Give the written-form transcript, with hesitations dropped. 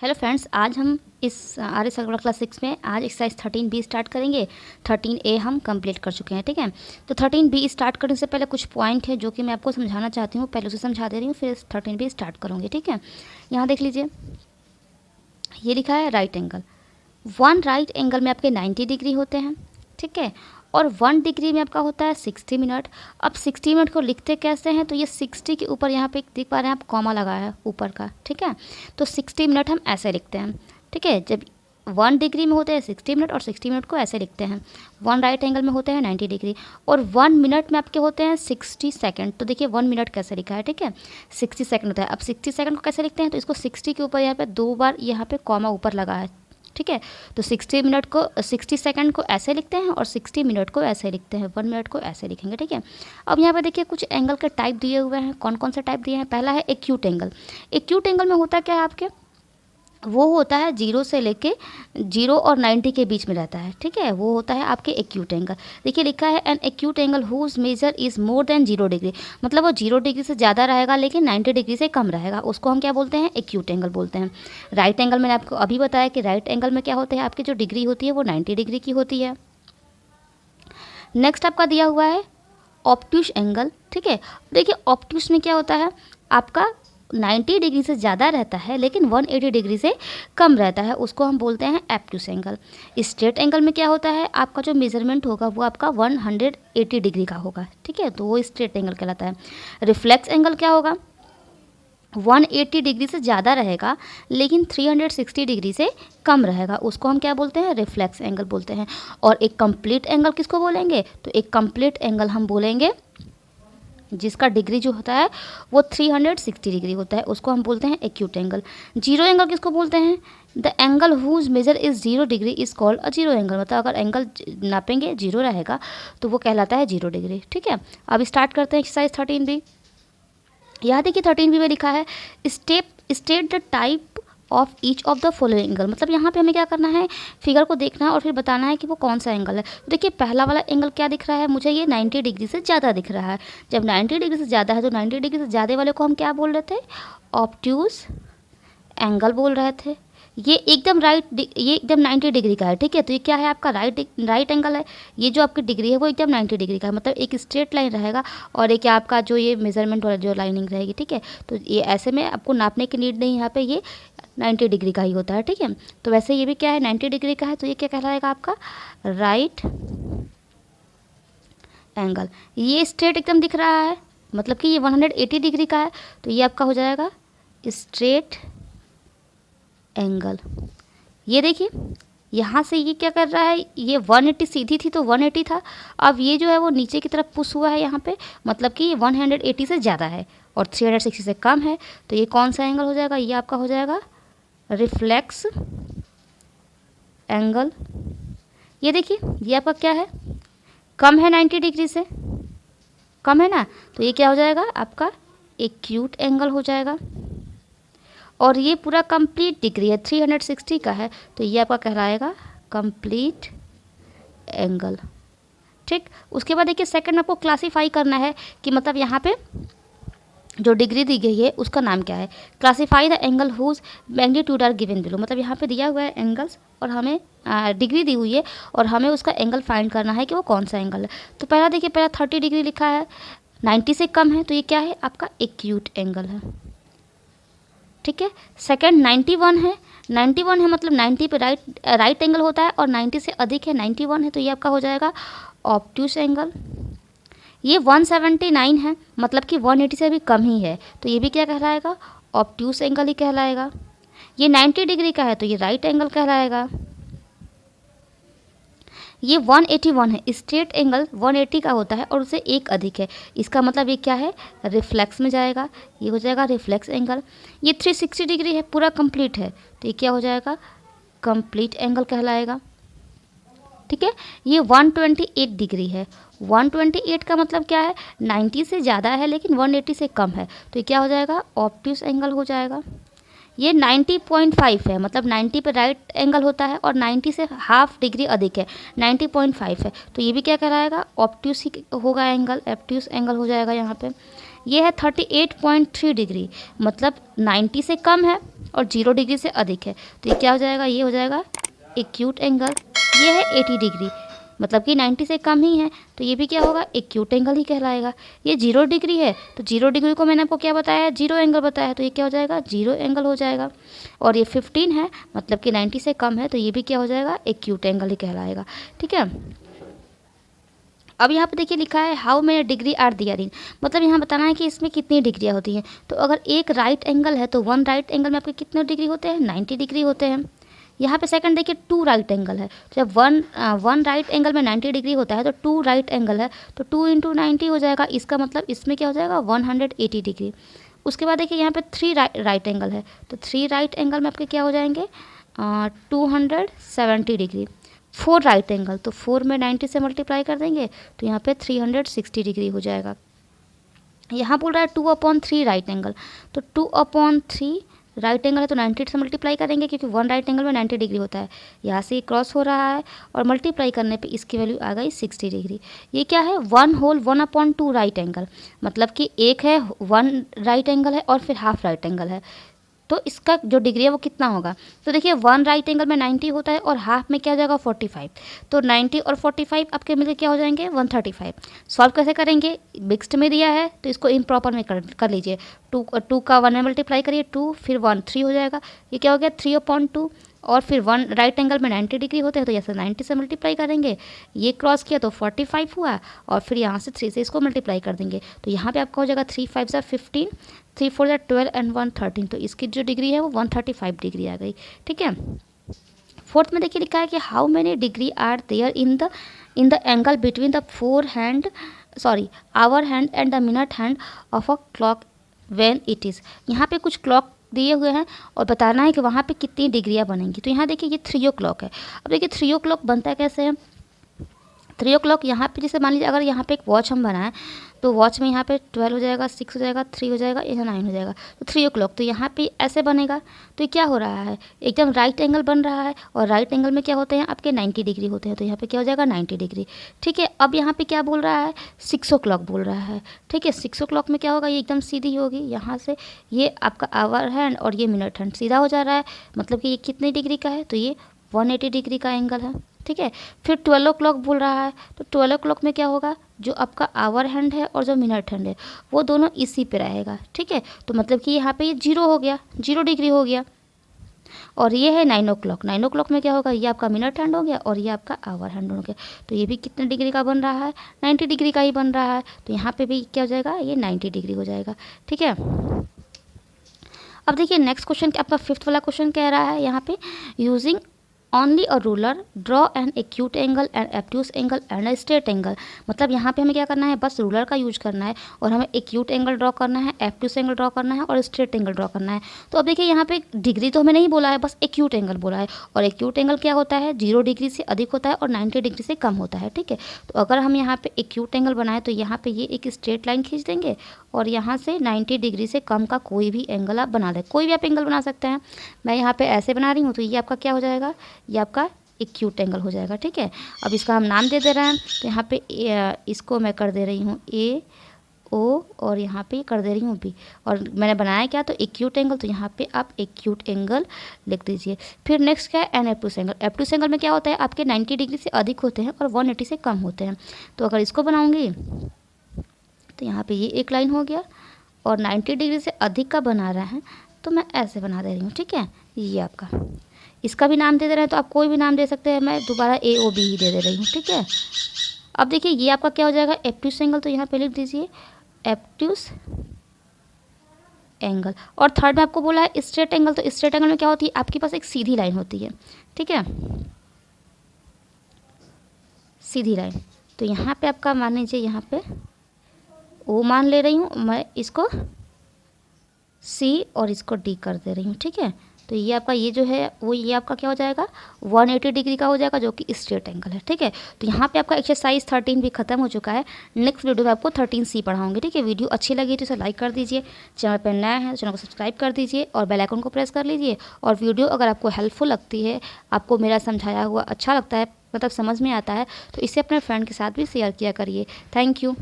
Hello friends, आज हम इस आर्य सर्कल क्लास 6 में आज एक्सरसाइज 13B स्टार्ट करेंगे। 13A हम कंप्लीट कर चुके हैं, ठीक है। तो 13B स्टार्ट करने से पहले कुछ पॉइंट है जो कि मैं आपको समझाना चाहती हूँ, पहले उसे समझा दे रही हूँ, फिर 13B स्टार्ट करूँगी, ठीक है। यहाँ देख लीजिए, ये लिखा है right angle. One right angle में आपके 90 डिग्री होते हैं, ठीक है, और 1 डिग्री में आपका होता है 60 मिनट। अब 60 मिनट को लिखते कैसे हैं, तो ये 60 के ऊपर यहाँ पे देख पा रहे हैं आप, कॉमा लगाया है ऊपर का, ठीक है। तो 60 मिनट हम ऐसे लिखते हैं, ठीक है। जब 1 डिग्री में होते हैं 60 मिनट और 60 मिनट को ऐसे लिखते हैं। 1 राइट एंगल में होते हैं 90 डिग्री और 1 मिनट में आपके होते हैं 60 सेकंड। तो देखिए 1 मिनट कैसे लिखा है, ठीक है, 60 सेकंड होता है। अब 60 सेकंड को कैसे लिखते हैं, तो इसको 60 के ऊपर यहाँ पे 2 बार यहाँ पे कॉमा ऊपर लगा है, ठीक है। तो 60 मिनट को 60 सेकंड को ऐसे लिखते हैं और 60 मिनट को ऐसे लिखते हैं, 1 मिनट को ऐसे लिखेंगे, ठीक है। अब यहाँ पे देखिए कुछ एंगल के टाइप दिए हुए हैं। कौन कौन से टाइप दिए हैं, पहला है एक्यूट एंगल। एक्यूट एंगल में होता क्या है आपके, वो होता है 0 से लेके 0 और 90 के बीच में रहता है, ठीक है। वो होता है आपके एक्यूट एंगल। देखिए लिखा है an acute angle whose measure is more than 0 degree, मतलब वो 0 डिग्री से ज़्यादा रहेगा लेकिन 90 डिग्री से कम रहेगा, उसको हम क्या बोलते हैं, एक्यूट एंगल बोलते हैं। राइट एंगल मैंने आपको अभी बताया कि राइट एंगल में क्या होते हैं, आपकी जो डिग्री होती है वो 90 डिग्री की होती है। नेक्स्ट आपका दिया हुआ है ऑब्ट्यूस एंगल, ठीक है। देखिए ऑब्ट्यूस में क्या होता है, आपका 90 डिग्री से ज़्यादा रहता है लेकिन 180 डिग्री से कम रहता है, उसको हम बोलते हैं एब्ट्यूस एंगल। स्ट्रेट एंगल में क्या होता है, आपका जो मेजरमेंट होगा वो आपका 180 डिग्री का होगा, ठीक है, तो वो स्ट्रेट एंगल कहलाता है। रिफ्लेक्स एंगल क्या होगा, 180 डिग्री से ज़्यादा रहेगा लेकिन 360 डिग्री से कम रहेगा, उसको हम क्या बोलते हैं, रिफ्लेक्स एंगल बोलते हैं। और एक कंप्लीट एंगल किसको बोलेंगे, तो एक कंप्लीट एंगल हम बोलेंगे जिसका डिग्री जो होता है वो 360 डिग्री होता है, उसको हम बोलते हैं एक्यूट एंगल। जीरो एंगल किसको बोलते हैं, the angle whose measure is 0 degree is called a zero angle, मतलब अगर एंगल नापेंगे 0 रहेगा तो वो कहलाता है 0 डिग्री, ठीक है। अब स्टार्ट करते हैं एक्सरसाइज 13B। यहाँ देखिए 13B में लिखा है state the type of each of the following angle, मतलब यहाँ पे हमें क्या करना है, फिगर को देखना है और फिर बताना है कि वो कौन सा एंगल है। तो देखिए पहला वाला एंगल क्या दिख रहा है मुझे, ये 90 डिग्री से ज़्यादा दिख रहा है। जब 90 डिग्री से ज़्यादा है तो 90 डिग्री से ज़्यादा वाले को हम क्या बोल रहे थे, ऑब्ट्यूस एंगल बोल रहे थे। ये एकदम ये एकदम 90 डिग्री का है, ठीक है। तो ये क्या है, आपका राइट एंगल है। ये जो आपकी डिग्री है वो एकदम 90 डिग्री का है, मतलब एक स्ट्रेट लाइन रहेगा और एक आपका जो ये मेजरमेंट वाला जो लाइनिंग रहेगी, ठीक है। तो ये ऐसे में आपको नापने की नीड नहीं, यहाँ पे ये 90 डिग्री का ही होता है, ठीक है। तो वैसे ये भी क्या है, 90 डिग्री का है, तो ये क्या कहलाएगा आपका राइट एंगल। ये स्ट्रेट एकदम दिख रहा है, मतलब कि ये 180 डिग्री का है, तो ये आपका हो जाएगा स्ट्रेट एंगल। ये देखिए यहाँ से ये क्या कर रहा है, ये 180 सीधी थी तो 180 था, अब ये जो है वो नीचे की तरफ पुश हुआ है यहाँ पे, मतलब कि ये 180 से ज़्यादा है और 360 से कम है, तो ये कौन सा एंगल हो जाएगा, ये आपका हो जाएगा रिफ्लेक्स एंगल। ये देखिए ये आपका क्या है, कम है 90 डिग्री से, कम है ना, तो ये क्या हो जाएगा आपका एक्यूट एंगल हो जाएगा। और ये पूरा कंप्लीट डिग्री है, 360 का है, तो ये आपका कहलाएगा कंप्लीट एंगल, ठीक। उसके बाद देखिए सेकंड आपको क्लासीफाई करना है कि मतलब यहाँ पे जो डिग्री दी गई है उसका नाम क्या है। Classify the angle whose magnitude are given below, मतलब यहाँ पे दिया हुआ है एंगल्स और हमें डिग्री दी हुई है और हमें उसका एंगल फाइंड करना है कि वो कौन सा एंगल है। तो पहला देखिए, पहला 30 डिग्री लिखा है, 90 से कम है, तो ये क्या है आपका एक्यूट एंगल है, ठीक है। सेकंड 91 है, 91 है मतलब 90 पे राइट एंगल होता है और 90 से अधिक है, 91 है, तो ये आपका हो जाएगा ऑब्ट्यूस एंगल। ये 179 है, मतलब कि 180 से भी कम ही है, तो ये भी क्या कहलाएगा, ऑब्ट्यूस एंगल ही कहलाएगा। ये 90 डिग्री का है तो ये राइट एंगल कहलाएगा। ये 181 है, स्ट्रेट एंगल 180 का होता है और उससे एक अधिक है, इसका मतलब ये क्या है, रिफ्लेक्स में जाएगा, ये हो जाएगा रिफ्लेक्स एंगल। ये 360 डिग्री है, पूरा कंप्लीट है, तो ये क्या हो जाएगा, कंप्लीट एंगल कहलाएगा, ठीक है। ये 128 डिग्री है, 128 का मतलब क्या है, 90 से ज़्यादा है लेकिन 180 से कम है, तो ये क्या हो जाएगा, ऑब्ट्यूस एंगल हो जाएगा। ये 90.5 है, मतलब 90 पे राइट एंगल होता है और 90 से हाफ डिग्री अधिक है, 90.5 है, तो ये भी क्या कहलाएगा, ऑब्ट्यूस ही होगा एंगल, ऑब्ट्यूस एंगल हो जाएगा यहाँ पे। ये है 38.3 डिग्री, मतलब 90 से कम है और 0 डिग्री से अधिक है। तो ये क्या हो जाएगा, ये हो जाएगा एक्यूट एंगल। ये है 80 डिग्री, मतलब कि 90 से कम ही है, तो ये भी क्या होगा, एक्यूट एंगल ही कहलाएगा। ये 0 डिग्री है, तो 0 डिग्री को मैंने आपको क्या बताया है, 0 एंगल बताया है, तो ये क्या हो जाएगा, 0 एंगल हो जाएगा। और ये 15 है, मतलब कि 90 से कम है, तो ये भी क्या हो जाएगा, एक्यूट एंगल ही कहलाएगा। ठीक है। अब यहाँ पे देखिए लिखा है how many degree are there in, मतलब यहाँ बताना है कि इसमें कितनी डिग्रियाँ होती हैं। तो अगर एक राइट एंगल है तो वन राइट एंगल में आपके कितने डिग्री होते हैं, 90 डिग्री होते हैं। यहाँ पे सेकंड देखिए 2 राइट एंगल है, तो जब वन राइट एंगल में 90 डिग्री होता है तो 2 राइट एंगल है, तो 2 इंटू 90 हो जाएगा, इसका मतलब इसमें क्या हो जाएगा, 180 डिग्री। उसके बाद देखिए यहाँ पे 3 राइट एंगल है, तो 3 राइट एंगल में आपके क्या हो जाएंगे, 270 डिग्री। 4 राइट एंगल, तो 4 में 90 से मल्टीप्लाई कर देंगे तो यहाँ पे 360 डिग्री हो जाएगा। यहाँ बोल रहा है 2/3 राइट एंगल, तो 2/3 राइट एंगल है तो 90 से मल्टीप्लाई करेंगे, क्योंकि वन राइट एंगल में 90 डिग्री होता है। यहाँ से ये क्रॉस हो रहा है और मल्टीप्लाई करने पे इसकी वैल्यू आ गई 60 डिग्री। ये क्या है, 1/2 राइट एंगल, मतलब कि एक है 1 राइट एंगल है और फिर हाफ राइट एंगल है, तो इसका जो डिग्री है वो कितना होगा। तो देखिए 1 राइट एंगल में 90 होता है और हाफ में क्या हो जाएगा, 45। तो 90 और 45 आपके मिलकर क्या हो जाएंगे, 135। सॉल्व कैसे करेंगे, मिक्स्ड में दिया है तो इसको इम्प्रॉपर में कर लीजिए। 2 का 1 में मल्टीप्लाई करिए, 2 फिर 1 3 हो जाएगा। ये क्या हो गया, 3/2, और फिर 1 राइट एंगल में 90 डिग्री होते हैं तो यहाँ से 90 से मल्टीप्लाई करेंगे, ये क्रॉस किया तो 45 हुआ, और फिर यहाँ से 3 से इसको मल्टीप्लाई कर देंगे, तो यहाँ पे आपका हो जाएगा 3 5 ज़ा 15, 3 4 ज़ा 12 एंड 1 13, तो इसकी जो डिग्री है वो 135 डिग्री आ गई। ठीक है। फोर्थ में देखिए लिखा है कि how many degree are there in the angle between the hour hand and the minute hand of a clock when it is. यहाँ पे कुछ क्लॉक दिए हुए हैं और बताना है कि वहाँ पे कितनी डिग्रियाँ बनेंगी। तो यहाँ देखिए ये 3 o'clock है। अब देखिए 3 o'clock बनता है कैसे है, 3 o'clock यहाँ पे जैसे मान लीजिए अगर यहाँ पे एक वॉच हम बनाएं तो वॉच में यहाँ पे 12 हो जाएगा, 6 हो जाएगा, 3 हो जाएगा, यहाँ 9 हो जाएगा, तो 3 o'clock। तो यहाँ पे ऐसे बनेगा, तो ये क्या हो रहा है, एकदम राइट एंगल बन रहा है, और राइट एंगल में क्या होते हैं आपके 90 डिग्री होते हैं, तो यहाँ पे क्या हो जाएगा 90 डिग्री। ठीक है। अब यहाँ पे क्या बोल रहा है, 6 o'clock बोल रहा है। ठीक है। 6 o'clock में क्या होगा, ये एकदम सीधी होगी, यहाँ से ये आपका आवर हैंड और ये मिनट हैंड सीधा हो जा रहा है, मतलब कि ये कितनी डिग्री का है, तो ये 180 डिग्री का एंगल है। ठीक है। फिर 12 o'clock बोल रहा है, तो 12 o'clock में क्या होगा, जो आपका आवर हैंड है और जो मिनट हैंड है वो दोनों इसी पे रहेगा। ठीक है। तो मतलब कि यहाँ पे ये 0 हो गया, 0 डिग्री हो गया। और ये है 9 o'clock, 9 o'clock में क्या होगा, ये आपका मिनट हैंड हो गया और ये आपका आवर हैंड हो गया, तो ये भी कितने डिग्री का बन रहा है, 90 डिग्री का ही बन रहा है, तो यहाँ पे भी क्या हो जाएगा, ये 90 डिग्री हो जाएगा। ठीक है। अब देखिए नेक्स्ट क्वेश्चन, आपका 5th वाला क्वेश्चन कह रहा है यहाँ पे, using only a ruler draw an acute angle and obtuse angle and a straight angle. मतलब यहाँ पे हमें क्या करना है, बस रूलर का यूज करना है और हमें एक्यूट एंगल ड्रॉ करना है, एब्ट्यूस एंगल ड्रॉ करना है और स्ट्रेट एंगल ड्रॉ करना है। तो अब देखिए यहाँ पे डिग्री तो हमें नहीं बोला है, बस एक्यूट एंगल बोला है, और एक्यूट एंगल क्या होता है, 0 डिग्री से अधिक होता है और 90 डिग्री से कम होता है। ठीक है। तो अगर हम यहाँ पे एक्यूट एंगल बनाए तो यहाँ पे ये एक स्ट्रेट लाइन खींच देंगे और यहाँ से 90 डिग्री से कम का कोई भी एंगल आप बना दें, कोई भी आप एंगल बना सकते हैं। मैं यहाँ पे ऐसे बना रही हूँ, तो ये आपका क्या हो जाएगा, ये आपका एक्यूट एंगल हो जाएगा। ठीक है। अब इसका हम नाम दे दे रहे हैं, तो यहाँ पे इसको मैं कर दे रही हूँ ए ओ, और यहाँ पे कर दे रही हूँ बी, और मैंने बनाया क्या, तो एक्यूट एंगल, तो यहाँ पे आप एक्यूट एंगल लिख दीजिए। फिर नेक्स्ट क्या है, एन एब्ट्यूस एंगल। एब्ट्यूस एंगल में क्या होता है, आपके 90 डिग्री से अधिक होते हैं और 180 से कम होते हैं। तो अगर इसको बनाऊँगी तो यहाँ पे ये एक लाइन हो गया, और 90 डिग्री से अधिक का बना रहा है तो मैं ऐसे बना दे रही हूँ। ठीक है। ये आपका, इसका भी नाम दे दे रहे हैं, तो आप कोई भी नाम दे सकते हैं, मैं दोबारा ए ओ बी ही दे दे रही हूँ। ठीक है। अब देखिए ये आपका क्या हो जाएगा, एब्ट्यूस एंगल, तो यहाँ पे लिख दीजिए एब्ट्यूस एंगल। और थर्ड में आपको बोला है स्ट्रेट एंगल, तो स्ट्रेट एंगल में क्या होती है, आपके पास एक सीधी लाइन होती है। ठीक है, सीधी लाइन। तो यहाँ पे आपका मान लीजिए, यहाँ पे ओ मान ले रही हूँ मैं, इसको सी और इसको डी कर दे रही हूँ। ठीक है। तो ये आपका ये जो है वो ये आपका क्या हो जाएगा, 180 डिग्री का हो जाएगा, जो कि स्ट्रेट एंगल है। ठीक है। तो यहाँ पे आपका एक्सरसाइज 13 भी खत्म हो चुका है। नेक्स्ट वीडियो में आपको 13C पढ़ाऊंगी। ठीक है। वीडियो अच्छी लगी तो इसे लाइक कर दीजिए, चैनल पर नया है तो चैनल को सब्सक्राइब कर दीजिए और बेल आइकन को प्रेस कर लीजिए। और वीडियो अगर आपको हेल्पफुल लगती है, आपको मेरा समझाया हुआ अच्छा लगता है, मतलब समझ में आता है, तो इसे अपने फ्रेंड के साथ भी शेयर किया करिए। Thank you.